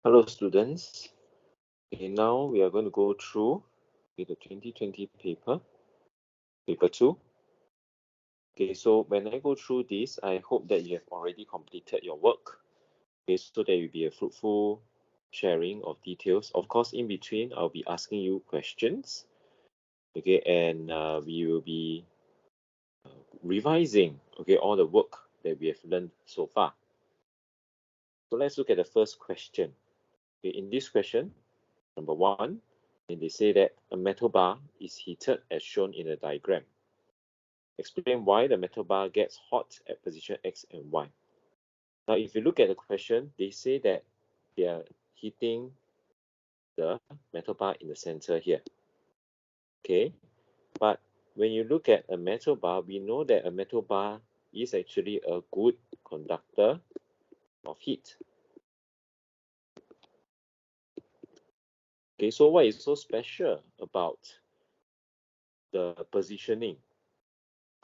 Hello students. Okay, now we are going to go through the 2020 paper 2. Okay, so when I go through this, I hope that you have already completed your work. Okay, so there will be a fruitful sharing of details. Of course, in between, I'll be asking you questions. Okay, and we will be revising, okay, all the work that we have learned so far. So let's look at the first question. Okay, in this question, number 1, and they say that a metal bar is heated as shown in the diagram. Explain why the metal bar gets hot at position X and Y. Now, if you look at the question, they say that they are heating the metal bar in the center here. Okay, but when you look at a metal bar, we know that a metal bar is actually a good conductor of heat. Okay, so what is so special about the positioning,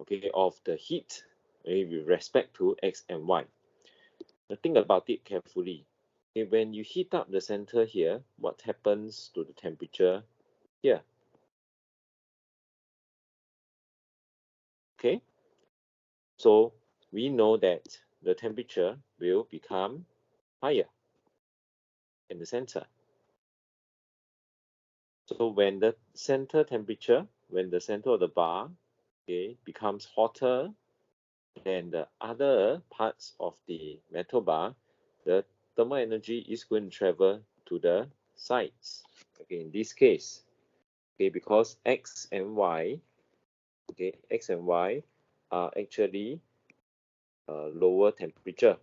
okay, of the heat, okay, with respect to X and Y? Now think about it carefully. Okay, when you heat up the center here, what happens to the temperature here? Okay, so we know that the temperature will become higher in the center. So when the center temperature, when the center of the bar, okay, becomes hotter than the other parts of the metal bar, the thermal energy is going to travel to the sides. Okay, in this case, okay, because X and Y, okay, X and Y are actually lower temperature.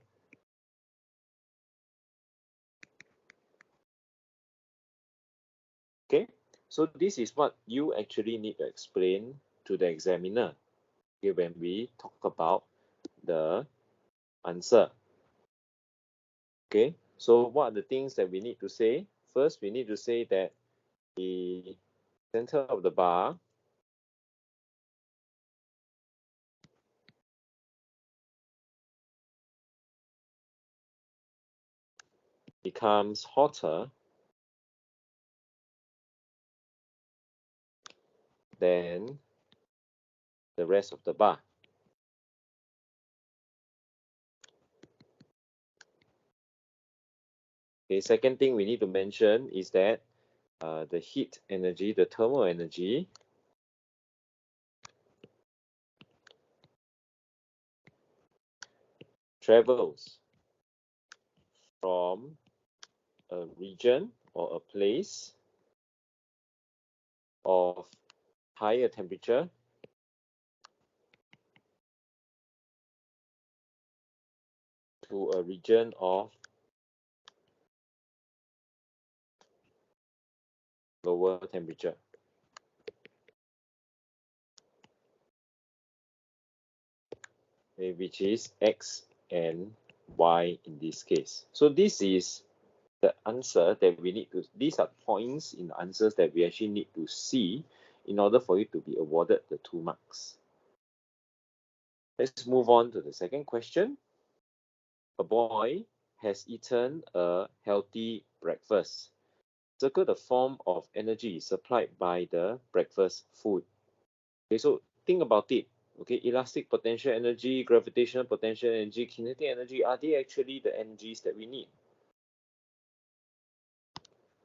Okay, so this is what you actually need to explain to the examiner, okay, when we talk about the answer. Okay, so what are the things that we need to say? First, we need to say that the center of the bar becomes hotter than the rest of the bar. Okay, second thing we need to mention is that the heat energy, the thermal energy, travels from a region or a place of higher temperature to a region of lower temperature. Okay, which is X and Y in this case. So this is the answer that we need to, these are points in the answers that we actually need to see in order for you to be awarded the 2 marks. Let's move on to the second question. A boy has eaten a healthy breakfast. Circle the form of energy supplied by the breakfast food. Okay, so think about it. Okay, elastic potential energy, gravitational potential energy, kinetic energy, are they actually the energies that we need?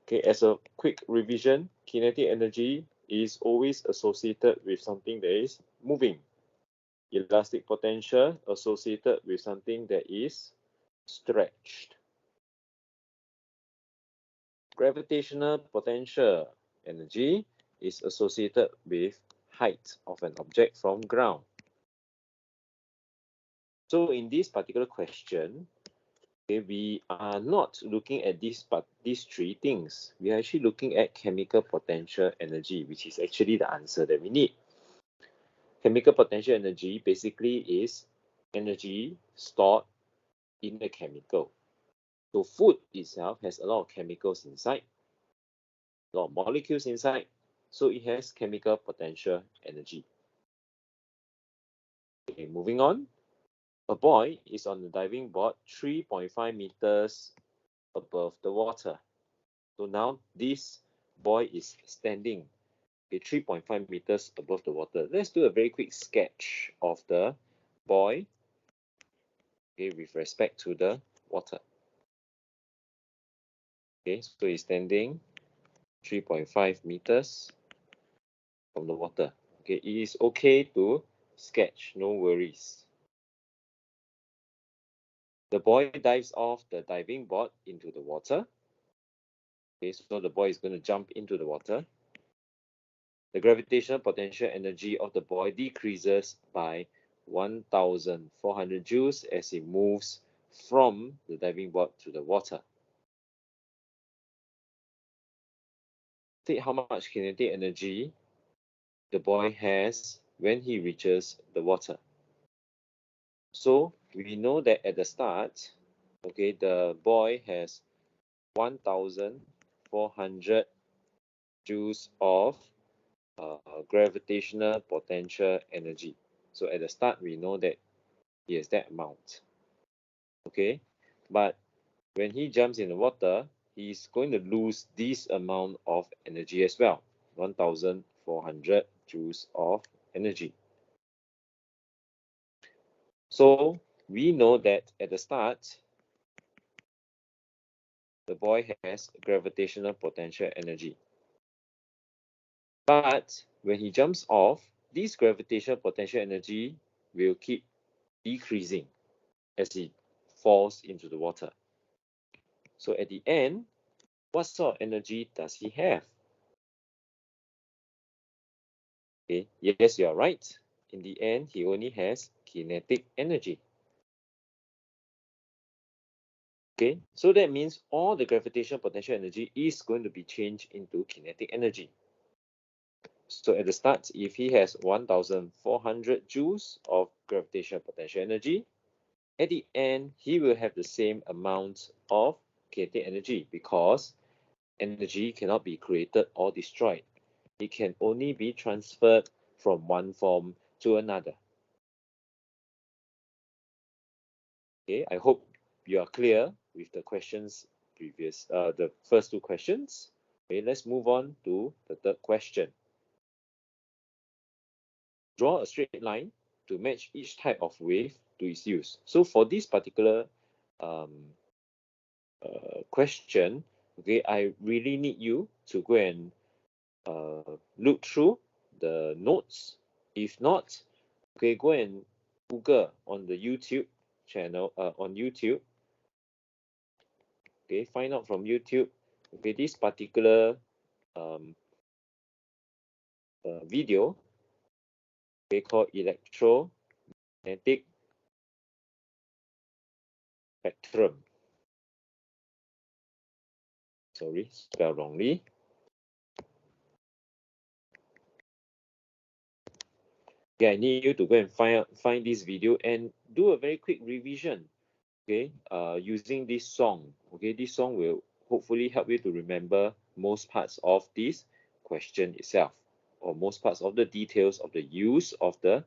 Okay, as a quick revision, kinetic energy is always associated with something that is moving. Elastic potential associated with something that is stretched. Gravitational potential energy is associated with height of an object from ground. So in this particular question, okay, we are not looking at these 3 things. We are actually looking at chemical potential energy, which is actually the answer that we need. Chemical potential energy basically is energy stored in a chemical. So food itself has a lot of chemicals inside, a lot of molecules inside, so it has chemical potential energy. Okay, moving on. A boy is on the diving board 3.5 meters above the water. So now this boy is standing 3.5 meters above the water. Let's do a very quick sketch of the boy with respect to the water. So he's standing 3.5 meters from the water. It is okay to sketch, no worries. The boy dives off the diving board into the water. So the boy is going to jump into the water. The gravitational potential energy of the boy decreases by 1,400 joules as it moves from the diving board to the water. State how much kinetic energy the boy has when he reaches the water. So we know that at the start, the boy has 1,400 joules of gravitational potential energy. So at the start, we know that he has that amount. But when he jumps in the water, he's going to lose this amount of energy as well, 1,400 joules of energy. So we know that at the start, the boy has gravitational potential energy. But when he jumps off, this gravitational potential energy will keep decreasing as he falls into the water. So at the end, what sort of energy does he have? Yes, you are right. In the end, he only has kinetic energy. So that means all the gravitational potential energy is going to be changed into kinetic energy. So at the start, if he has 1,400 joules of gravitational potential energy, at the end, he will have the same amount of kinetic energy because energy cannot be created or destroyed. It can only be transferred from one form to another. I hope you are clear with the questions the first two questions. Let's move on to the third question. Draw a straight line to match each type of wave to its use. So for this particular question, I really need you to go and look through the notes. If not, go and Google on the YouTube channel, on YouTube. Find out from YouTube, this particular video, called electromagnetic spectrum. Sorry, spelled wrongly. I need you to go and find this video and do a very quick revision. Using this song. This song will hopefully help you to remember most parts of this question itself, or most parts of the details of the use of the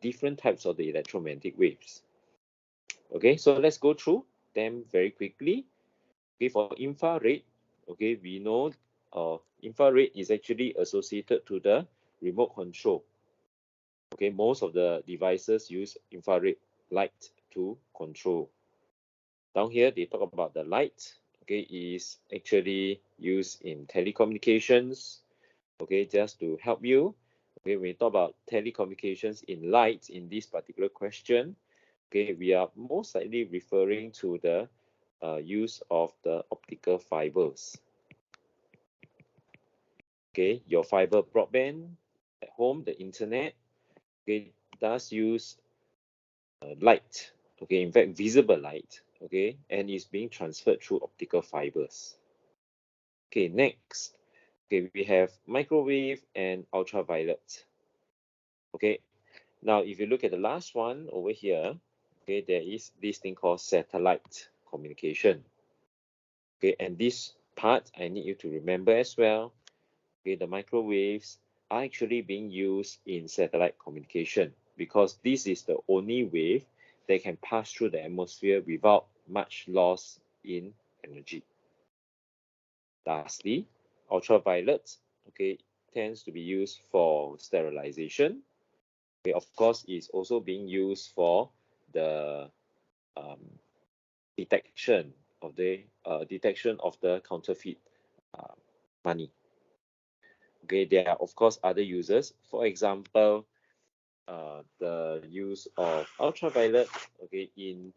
different types of the electromagnetic waves. So let's go through them very quickly. For infrared, we know infrared is actually associated to the remote control. Most of the devices use infrared light to control. Down here, they talk about the light, is actually used in telecommunications, just to help you. When we talk about telecommunications in light in this particular question, we are most likely referring to the use of the optical fibers. Your fiber broadband at home, the internet, does use light, in fact, visible light, and is being transferred through optical fibers. Next, we have microwave and ultraviolet. Now if you look at the last one over here, there is this thing called satellite communication. And this part I need you to remember as well. The microwaves are actually being used in satellite communication because this is the only wave that can pass through the atmosphere without much loss in energy. Lastly, ultraviolet, okay, tends to be used for sterilization. Okay, of course, it's also being used for the detection of the counterfeit money. Okay, there are of course other uses. For example, the use of ultraviolet, okay, in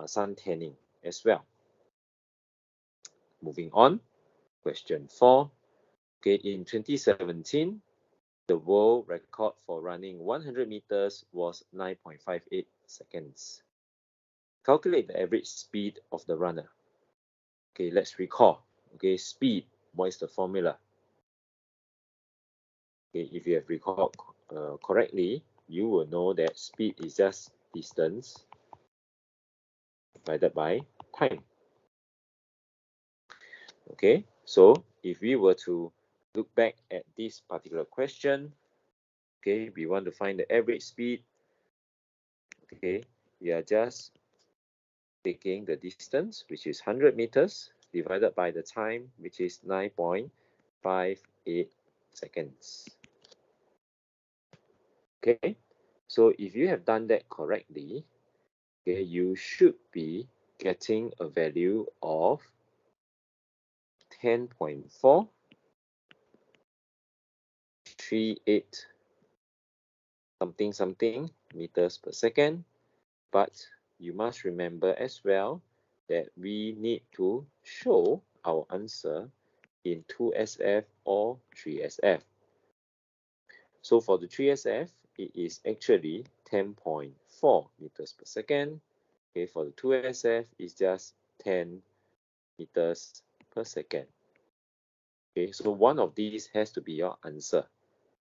sun tanning as well. Moving on, question 4. Okay, in 2017, the world record for running 100 meters was 9.58 seconds. Calculate the average speed of the runner. Okay, let's recall. Okay, speed, what is the formula? Okay, if you have recalled correctly, you will know that speed is just distance divided by time. Okay, so if we were to look back at this particular question, okay, we want to find the average speed. Okay, we are just taking the distance, which is 100 meters, divided by the time, which is 9.58 seconds. Okay, so if you have done that correctly, okay, you should be getting a value of 10.438 something meters per second. But you must remember as well that we need to show our answer in 2SF or 3SF. So for the 3SF, it is actually 10.4 meters per second. Okay, for the 2SF, it's just 10 meters per second. Okay, so one of these has to be your answer.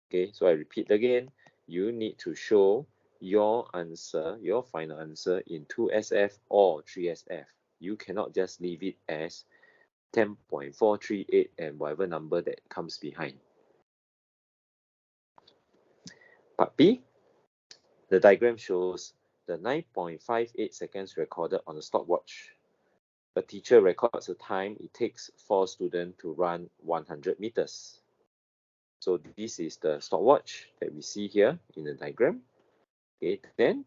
Okay, so I repeat again, you need to show your answer, your final answer in 2SF or 3SF. You cannot just leave it as 10.438 and whatever number that comes behind. Part B, the diagram shows the 9.58 seconds recorded on a stopwatch. A teacher records the time it takes for a student to run 100 meters. So this is the stopwatch that we see here in the diagram. Okay, then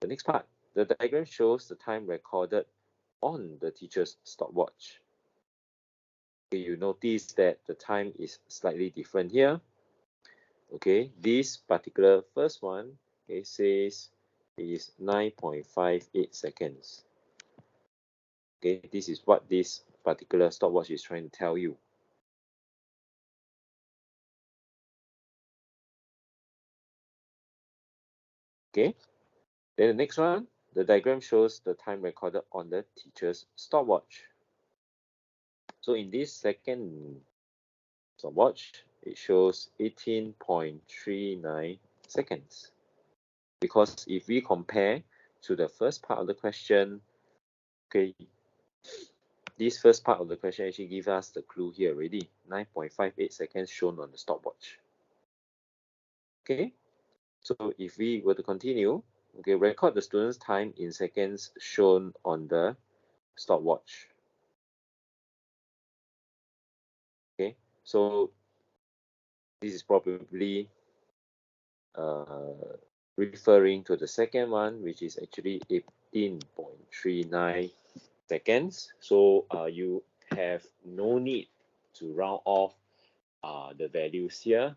the next part, the diagram shows the time recorded on the teacher's stopwatch. Okay, you notice that the time is slightly different here. Okay, this particular first one, okay, says is 9.58 seconds. Okay, this is what this particular stopwatch is trying to tell you. Okay, then the next one, the diagram shows the time recorded on the teacher's stopwatch. So in this second stopwatch, it shows 18.39 seconds. Because if we compare to the first part of the question, okay, this first part of the question actually gives us the clue here already, 9.58 seconds shown on the stopwatch. Okay, so if we were to continue, okay, record the student's time in seconds shown on the stopwatch. Okay, so this is probably referring to the second one, which is actually 18.39 seconds. So you have no need to round off the values here,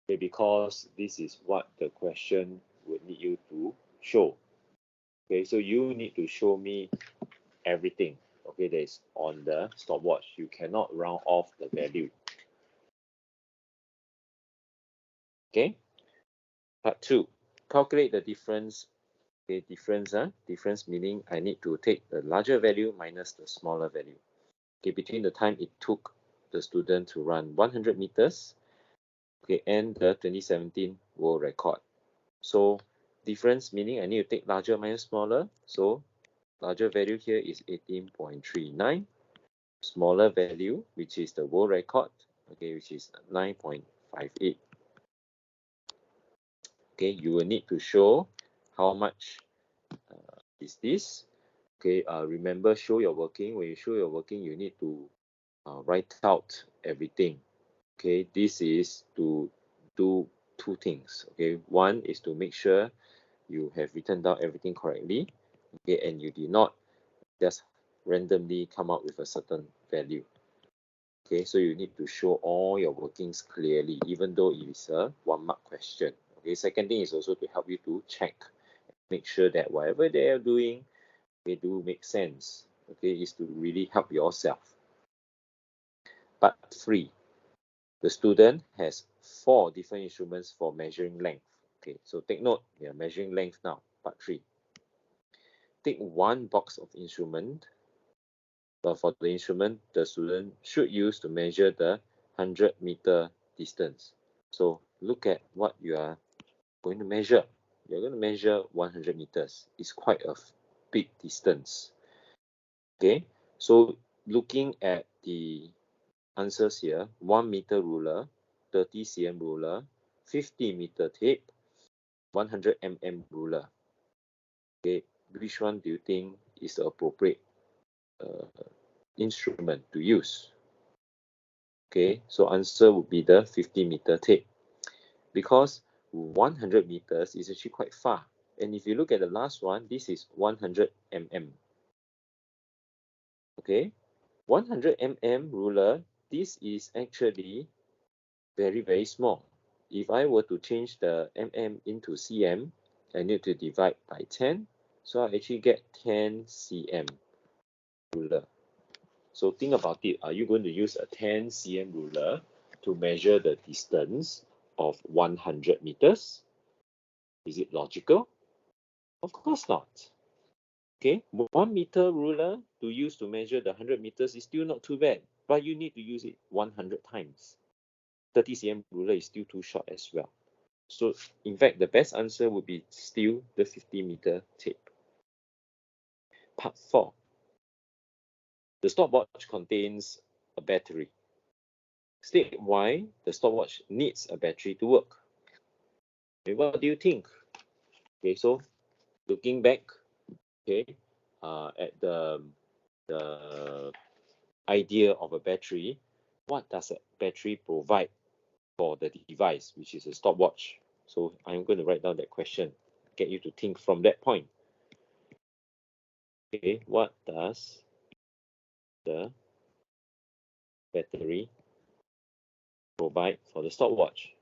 okay, because this is what the question would need you to show. Okay, so you need to show me everything, okay, that is on the stopwatch. You cannot round off the value. Okay, part 2, calculate the difference. Okay, difference meaning I need to take the larger value minus the smaller value. Okay, between the time it took the student to run 100 meters, okay, and the 2017 world record. So difference meaning I need to take larger minus smaller. So larger value here is 18.39. Smaller value, which is the world record, okay, which is 9.58. Okay, you will need to show how much is this. Okay, remember, show your working. When you show your working, you need to write out everything. Okay, this is to do two things. Okay, one is to make sure you have written down everything correctly. Okay, and you did not just randomly come up with a certain value. Okay, so you need to show all your workings clearly, even though it is a 1-mark question. Okay, second thing is also to help you to check, make sure that whatever they are doing, they do make sense. Okay, is to really help yourself. Part 3, the student has 4 different instruments for measuring length. Okay, so take note, we are measuring length now. Part 3. Take 1 box of instrument. For the instrument, the student should use to measure the 100-meter distance. So look at what you are going to measure. You're going to measure 100 meters. It's quite a big distance. Okay, so looking at the answers here, 1 meter ruler, 30 cm ruler, 50 meter tape, 100 mm ruler. Okay, which one do you think is the appropriate instrument to use? Okay, so answer would be the 50 meter tape, because 100 meters is actually quite far. And if you look at the last one, this is 100 mm. Okay, 100 mm ruler, this is actually very, very small. If I were to change the mm into cm, I need to divide by 10. So I actually get 10 cm ruler. So think about it. Are you going to use a 10 cm ruler to measure the distance of 100 meters? Is it logical? Of course not. Okay, 1 meter ruler to use to measure the 100 meters is still not too bad, but you need to use it 100 times. 30 cm ruler is still too short as well. So in fact, the best answer would be still the 50 meter tape. Part 4. The stopwatch contains a battery. State why the stopwatch needs a battery to work. Okay, what do you think? Okay, so looking back, okay, at the idea of a battery, what does a battery provide for the device, which is a stopwatch? So I'm going to write down that question, get you to think from that point. Okay, what does the battery provide for the stopwatch?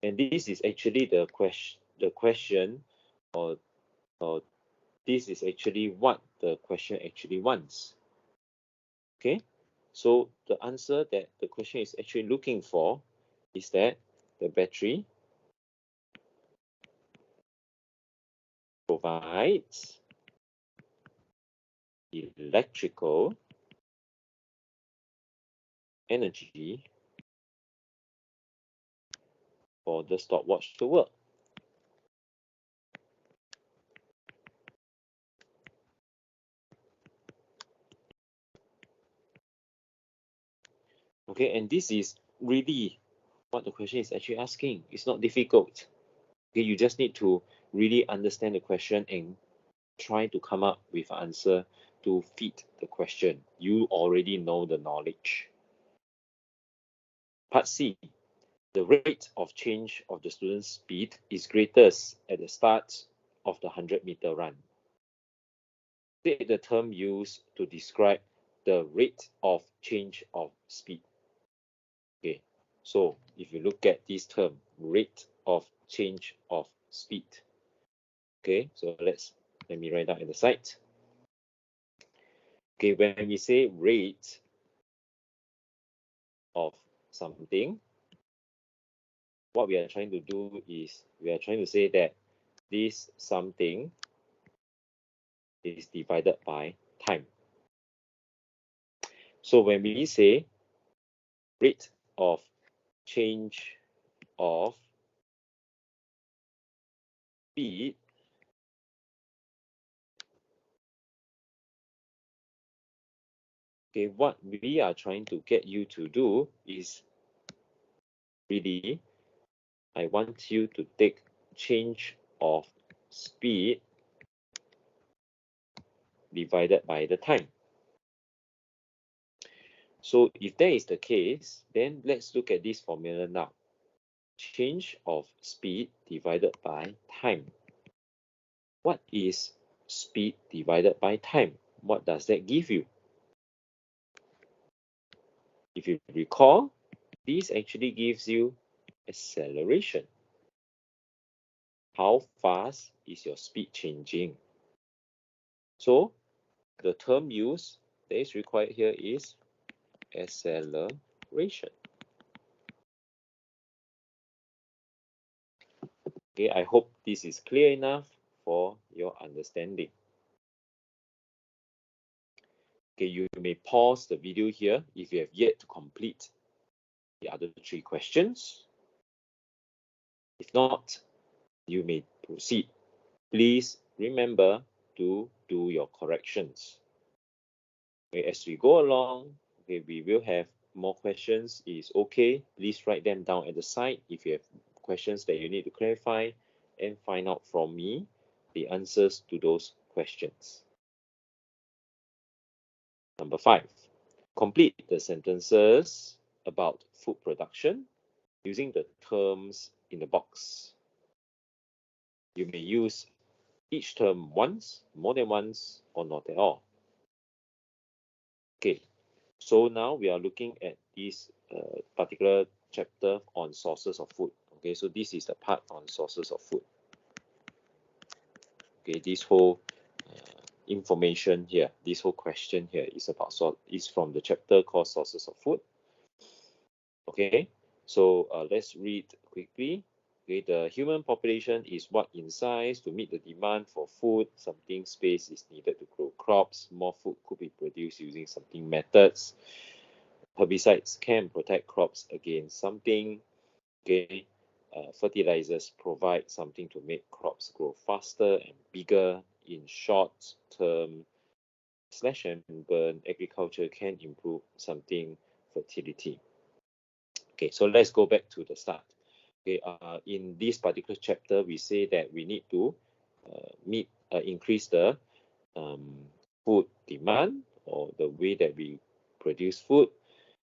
And this is actually the question, or this is actually what the question actually wants. Okay, so the answer that the question is actually looking for is that the battery provides electrical energy for the stopwatch to work. Okay, and this is really what the question is actually asking. It's not difficult. Okay, you just need to really understand the question and try to come up with an answer to fit the question. You already know the knowledge. Part C. The rate of change of the student's speed is greatest at the start of the 100-meter run. State the term used to describe the rate of change of speed. Okay, so if you look at this term, rate of change of speed. Okay, so let me write down at the side. Okay, when we say rate of something, what we are trying to do is we are trying to say that this something is divided by time. So when we say rate of change of speed, okay, what we are trying to get you to do is really, I want you to take change of speed divided by the time. So if that is the case, then let's look at this formula now. Change of speed divided by time. What is speed divided by time? What does that give you? If you recall, this actually gives you acceleration. How fast is your speed changing? So the term used that is required here is acceleration. Okay, I hope this is clear enough for your understanding. Okay, you may pause the video here if you have yet to complete the other 3 questions. If not, you may proceed. Please remember to do your corrections. Okay, as we go along, okay, we will have more questions. It's okay. Please write them down at the side if you have questions that you need to clarify and find out from me the answers to those questions. Number 5, complete the sentences about food production using the terms in the box. You may use each term once, more than once, or not at all. Okay, so now we are looking at this particular chapter on sources of food. Okay, so this is the part on sources of food. Okay, this whole information here, this whole question here is about is from the chapter called sources of food. Okay, so let's read quickly. Okay, the human population is what in size to meet the demand for food. Something space is needed to grow crops. More food could be produced using something methods. Herbicides can protect crops against something. Okay, fertilizers provide something to make crops grow faster and bigger. In short term, slash and burn agriculture can improve something fertility. Okay, so let's go back to the start. Okay, in this particular chapter, we say that we need to increase the food demand, or the way that we produce food,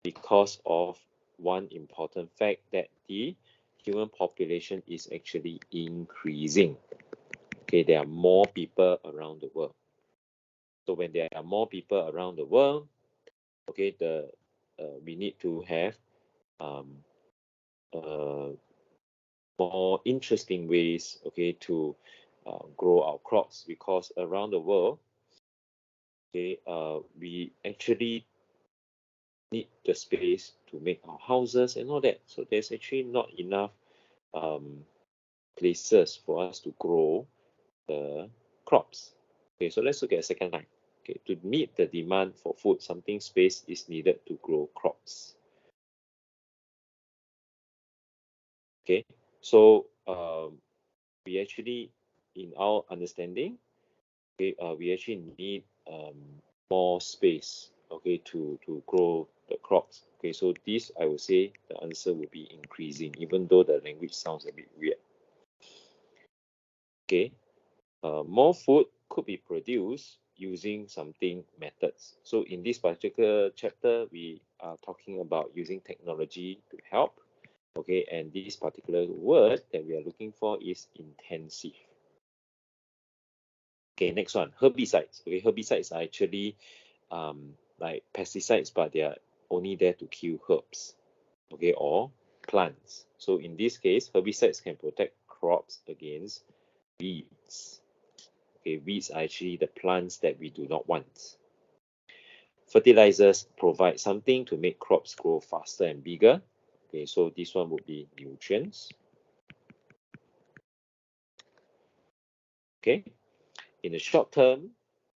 because of one important fact, that the human population is actually increasing. Okay, there are more people around the world. So when there are more people around the world, okay, we need to have more interesting ways, okay, to grow our crops, because around the world, okay, we actually need the space to make our houses and all that. So there's actually not enough places for us to grow the crops. Okay, so let's look at the second line. Okay, to meet the demand for food, something space is needed to grow crops. Okay, so we actually, in our understanding, okay, we actually need more space, okay, to grow the crops. Okay, so this, I would say the answer would be increasing, even though the language sounds a bit weird. Okay, more food could be produced using something methods. So in this particular chapter, we are talking about using technology to help. Okay, and this particular word that we are looking for is intensive. Okay, next one, herbicides. Okay, herbicides are actually like pesticides, but they are only there to kill herbs, okay, or plants. So in this case, herbicides can protect crops against weeds. Okay, weeds are actually the plants that we do not want. Fertilizers provide something to make crops grow faster and bigger. Okay, so this one would be nutrients. Okay, in the short term,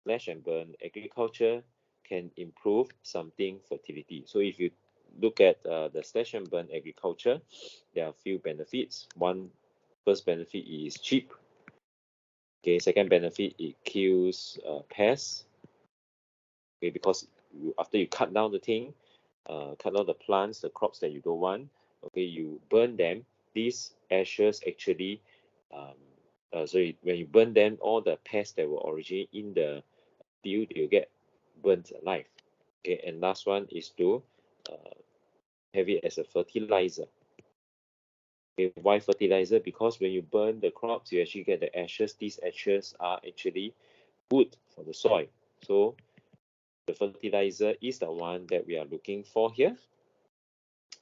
slash and burn agriculture can improve something fertility. So if you look at the slash and burn agriculture, there are a few benefits. First benefit is cheap. Okay, second benefit, it kills pests. Okay, because after you cut down the thing, cut down the plants, the crops that you don't want, okay, you burn them. These ashes actually when you burn them, all the pests that were originally in the dew, they'll get burnt alive. Okay, and last one is to have it as a fertilizer. Okay, why fertilizer? Because when you burn the crops, you actually get the ashes. These ashes are actually good for the soil. So the fertilizer is the one that we are looking for here.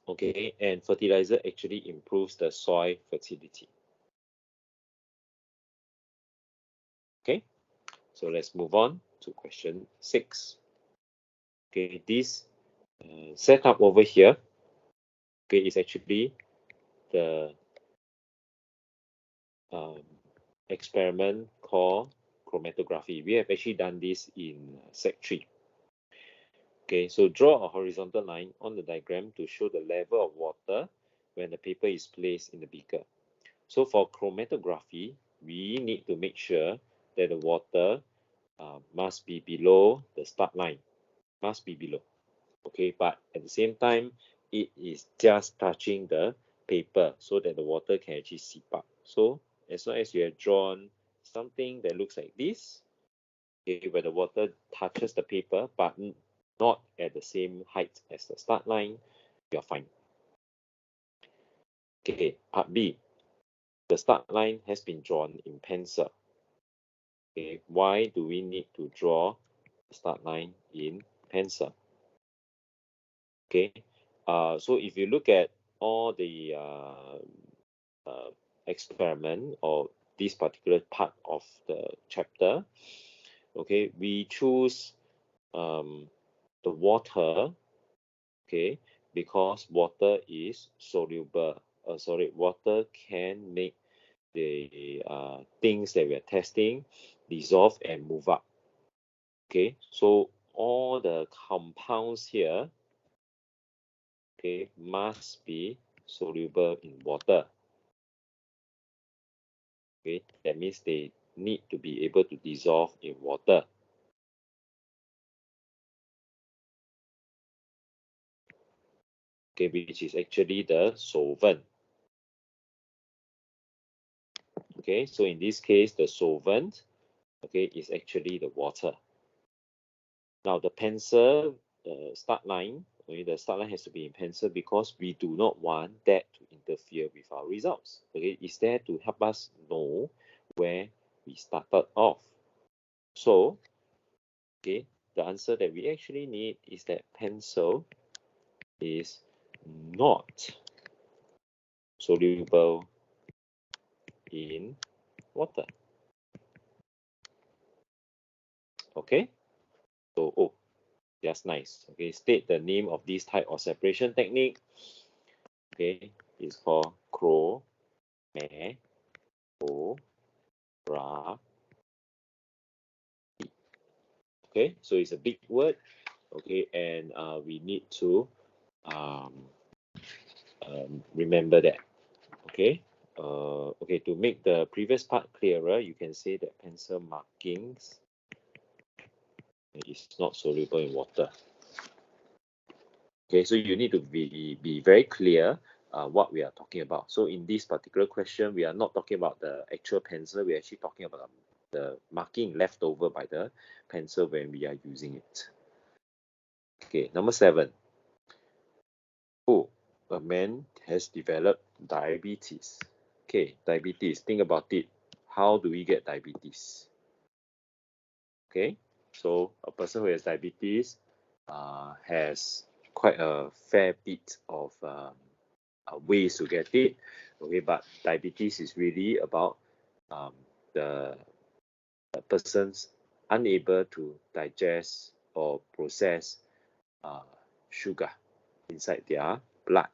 Okay, and fertilizer actually improves the soil fertility. Okay, so let's move on to question 6. Okay, this setup over here, okay, is actually the experiment called chromatography. We have actually done this in Sec 3. Okay, so draw a horizontal line on the diagram to show the level of water when the paper is placed in the beaker. So for chromatography, we need to make sure that the water must be below the start line, must be below. Okay, but at the same time, it is just touching the paper so that the water can actually seep up. So as long as you have drawn something that looks like this, okay, where the water touches the paper but not at the same height as the start line, you're fine. Okay, part B. The start line has been drawn in pencil. Okay, why do we need to draw the start line in pencil? Okay, so if you look at all the experiment or this particular part of the chapter, okay, we choose the water, okay, because water is soluble. Water can make the things that we are testing dissolve and move up. Okay, so all the compounds here, okay, must be soluble in water. Okay, that means they need to be able to dissolve in water. Okay, which is actually the solvent. Okay, so in this case, the solvent, okay, is actually the water. Now the pencil start line, okay, the start line has to be in pencil because we do not want that to interfere with our results. Okay, it's there to help us know where we started off. So, okay, the answer that we actually need is that pencil is not soluble in water. Okay, so just nice. Okay, state the name of this type of separation technique. Okay, it's called chromatography. Okay, so it's a big word. Okay, and we need to um, remember that. Okay, okay, to make the previous part clearer, you can say that pencil markings is not soluble in water. Okay, so you need to be very clear what we are talking about. So in this particular question, we are not talking about the actual pencil. We're actually talking about the marking left over by the pencil when we are using it. Okay, number 7. Oh, a man has developed diabetes. Okay, diabetes. Think about it. How do we get diabetes? Okay, so a person who has diabetes has quite a fair bit of ways to get it. Okay, but diabetes is really about the person's unable to digest or process sugar inside their blood.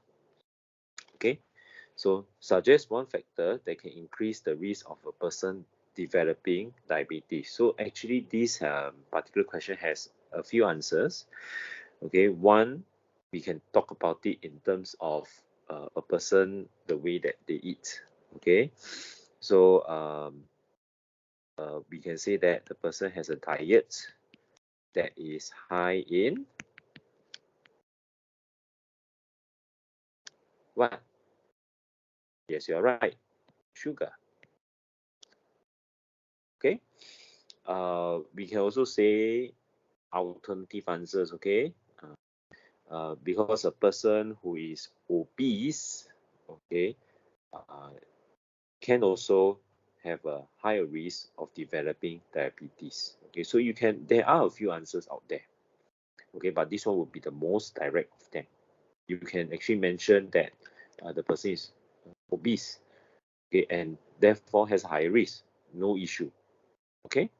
Okay, so suggest one factor that can increase the risk of a person developing diabetes. So actually this particular question has a few answers. Okay, one, we can talk about it in terms of a person, the way that they eat. Okay, so we can say that the person has a diet that is high in what? Yes, you're right, sugar. we can also say alternative answers, okay? Because a person who is obese, okay, can also have a higher risk of developing diabetes. Okay, so there are a few answers out there. Okay, but this one would be the most direct of them. You can actually mention that the person is obese, okay, and therefore has a higher risk. No issue. Okay.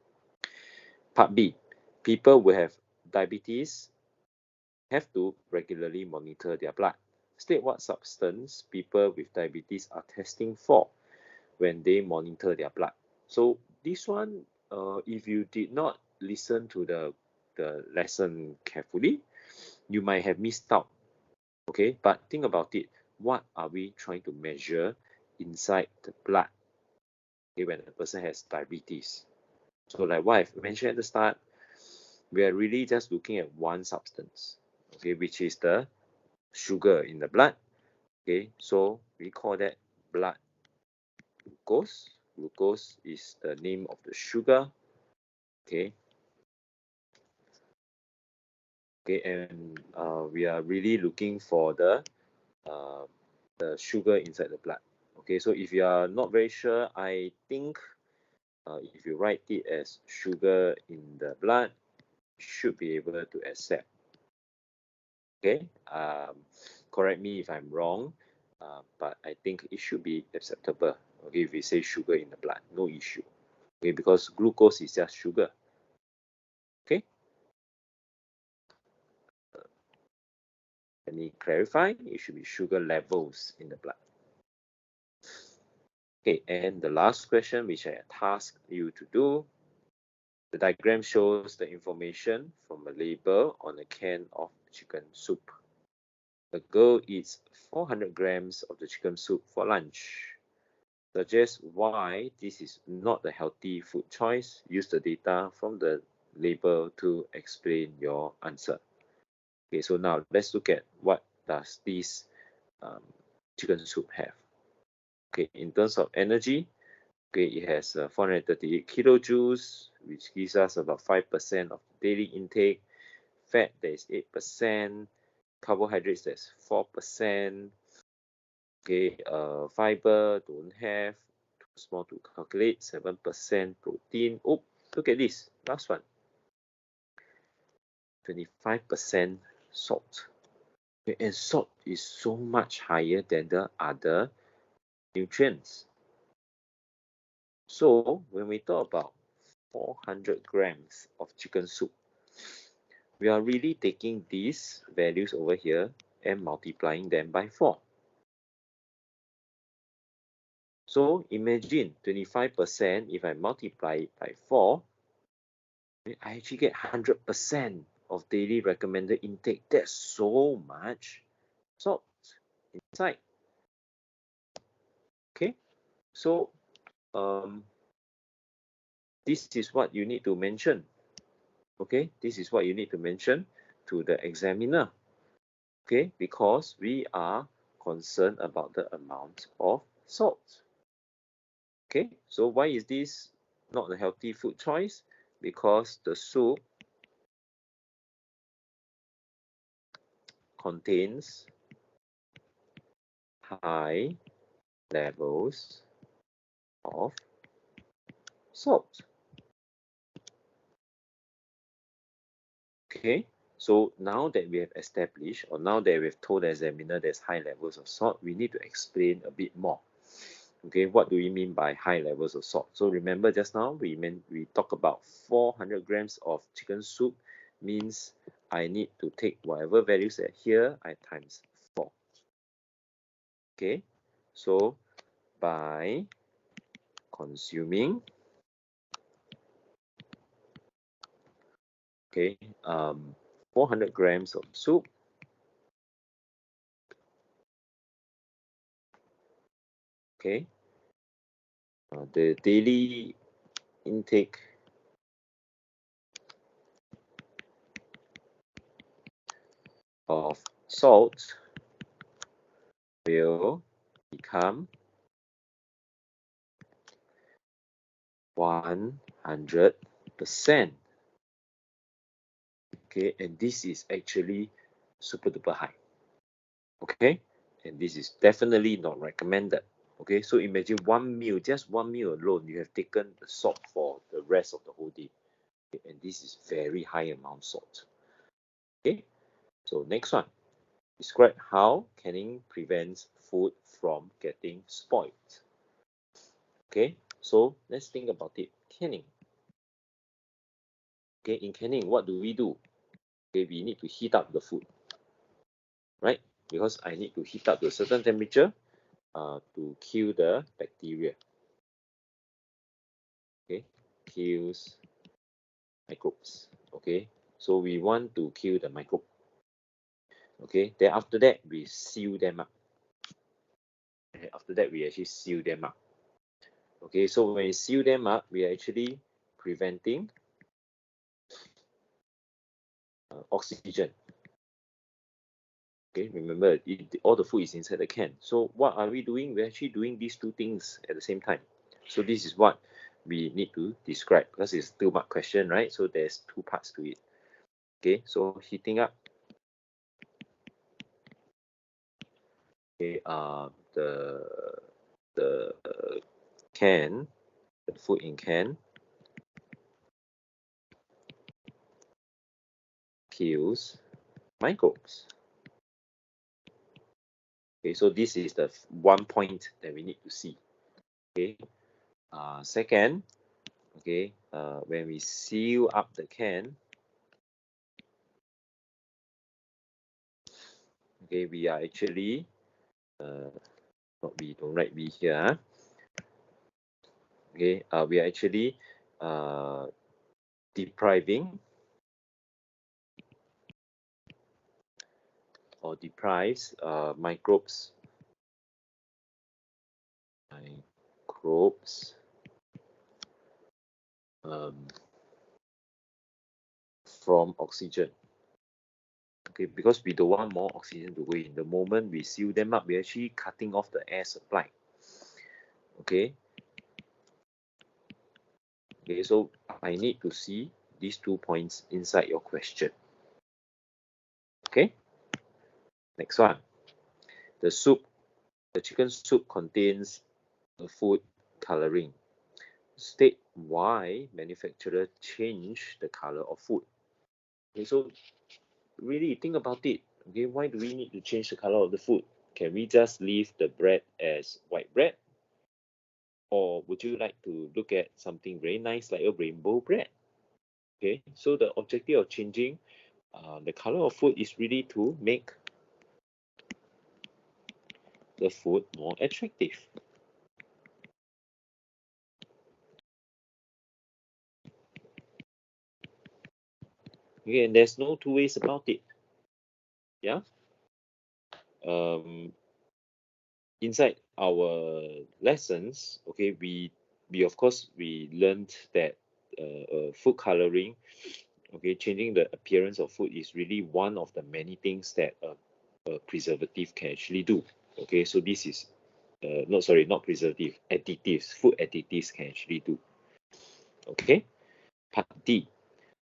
Part B, people who have diabetes have to regularly monitor their blood. State what substance people with diabetes are testing for when they monitor their blood. So this one, if you did not listen to the lesson carefully, you might have missed out. Okay, but think about it. What are we trying to measure inside the blood, okay, when a person has diabetes? So like what I've mentioned at the start, we are really just looking at one substance, okay, which is the sugar in the blood. Okay, so we call that blood glucose. Glucose is the name of the sugar. Okay. Okay, and we are really looking for the sugar inside the blood. Okay, so if you are not very sure, I think if you write it as sugar in the blood, you should be able to accept. Okay, correct me if I'm wrong, but I think it should be acceptable. Okay, if we say sugar in the blood, no issue. Okay, because glucose is just sugar. Okay, let me clarify. It should be sugar levels in the blood. Okay, and the last question which I tasked you to do, the diagram shows the information from a label on a can of chicken soup. The girl eats 400 grams of the chicken soup for lunch. Suggest why this is not a healthy food choice. Use the data from the label to explain your answer. Okay, so now let's look at what does this chicken soup have. Okay, in terms of energy, okay, it has 438 kilojoules, which gives us about 5% of daily intake. Fat, there is 8%. Carbohydrates, there's 4%. Okay, fiber, don't have. Too small to calculate. 7% protein. Oh, look at this. Last one. 25% salt. Okay, and salt is so much higher than the other nutrients. So when we talk about 400 grams of chicken soup, we are really taking these values over here and multiplying them by 4. So imagine 25%, if I multiply it by 4, I actually get 100% of daily recommended intake. That's so much salt inside. Okay, so this is what you need to mention. Okay, this is what you need to mention to the examiner. Okay, because we are concerned about the amount of salt. Okay, so why is this not a healthy food choice? Because the soup contains high levels of salt. Okay, so now that we have established, or now that we've told the examiner there's high levels of salt, we need to explain a bit more. Okay, what do we mean by high levels of salt? So remember just now we talked about 400 grams of chicken soup means I need to take whatever values that here, I times 4. Okay, so by consuming, okay, 400 grams of soup, okay, the daily intake of salt will become 100 Okay, and this is actually super duper high. Okay, and this is definitely not recommended. Okay, so imagine 1 meal, just 1 meal alone, you have taken the salt for the rest of the whole day. Okay, and this is very high amount salt. Okay, so next one, describe how canning prevents food from getting spoiled. Okay, so let's think about it. Canning. Okay, in canning, what do we do? Okay, we need to heat up the food, right? Because I need to heat up to a certain temperature to kill the bacteria. Okay, kills microbes. Okay, so we want to kill the microbe. Okay, then after that we seal them up. Okay, after that we actually seal them up. Okay, so when we seal them up, we are actually preventing oxygen. Okay, remember all the food is inside the can. So what are we doing? We're actually doing these two things at the same time. So this is what we need to describe, because it's 2-mark question, right? So there's 2 parts to it. Okay, so heating up. Okay, the can, the food in can kills microbes. Okay, so this is the one point that we need to see. Okay, second, okay, when we seal up the can, okay, we are actually not we don't write we here. Okay, we are actually depriving or deprives microbes from oxygen. Okay, because we don't want more oxygen to go in. The moment we seal them up, we're actually cutting off the air supply. Okay. Okay, so I need to see these 2 points inside your question. Okay. Next one. The chicken soup contains a food coloring. State why manufacturer change the color of food. Okay, so really think about it. Okay, why do we need to change the color of the food? Can we just leave the bread as white bread? Or would you like to look at something very nice like a rainbow bread? Okay, so the objective of changing the color of food is really to make the food more attractive. Okay, and there's no two ways about it. Yeah. Inside our lessons, okay, we of course we learned that food coloring, okay, changing the appearance of food is really one of the many things that a preservative can actually do. Okay, so this is not preservative, additives, food additives can actually do. Okay, part D.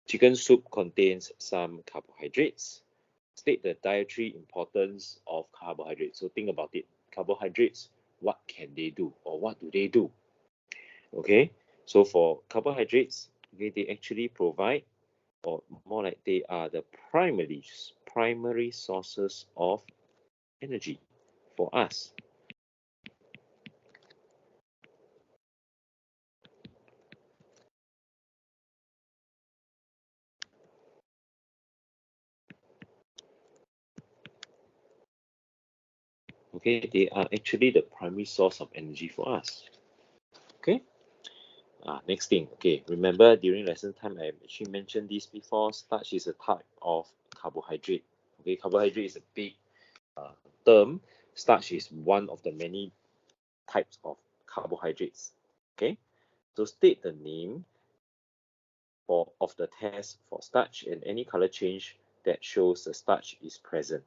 Chicken soup contains some carbohydrates. State the dietary importance of carbohydrates. So think about it. Carbohydrates, what can they do or what do they do? Okay, so for carbohydrates, okay, they actually provide, or more like they are the primary sources of energy for us. Okay, they are actually the primary source of energy for us. Okay. Next thing, okay, remember during lesson time I actually mentioned this before. Starch is a type of carbohydrate. Okay, carbohydrate is a big term. Starch is one of the many types of carbohydrates. Okay, so state the name of the test for starch and any color change that shows the starch is present.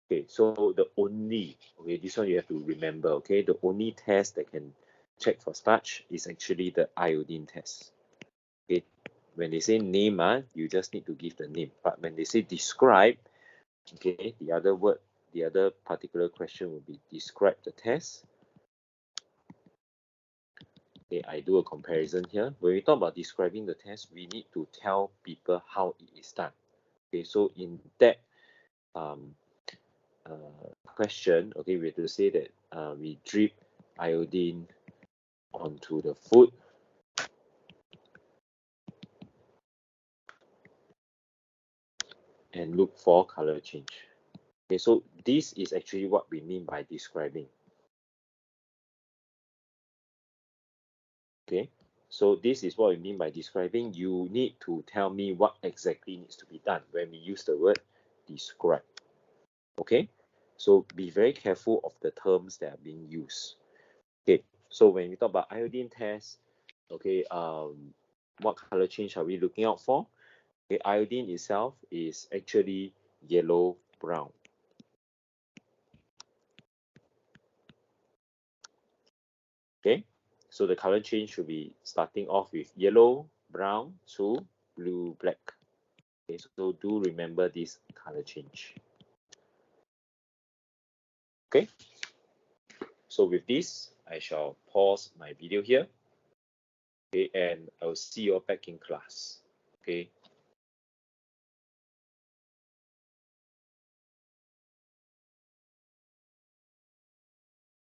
Okay, so this one you have to remember. Okay, the only test that can check for starch is actually the iodine test. Okay, when they say name, you just need to give the name. But when they say describe, okay, the other particular question will be describe the test. Okay, I do a comparison here. When we talk about describing the test, we need to tell people how it is done. Okay, so in that question, okay, we have to say that we drip iodine onto the food and look for color change. Okay, so this is actually what we mean by describing. Okay, so this is what we mean by describing. You need to tell me what exactly needs to be done when we use the word describe. Okay, so be very careful of the terms that are being used. Okay, so when we talk about iodine test, okay, what color change are we looking out for? Okay, iodine itself is actually yellow brown. Okay, so the color change should be starting off with yellow brown to blue black. Okay, so do remember this color change. Okay, so with this, I shall pause my video here. Okay, and I'll see you all back in class. Okay.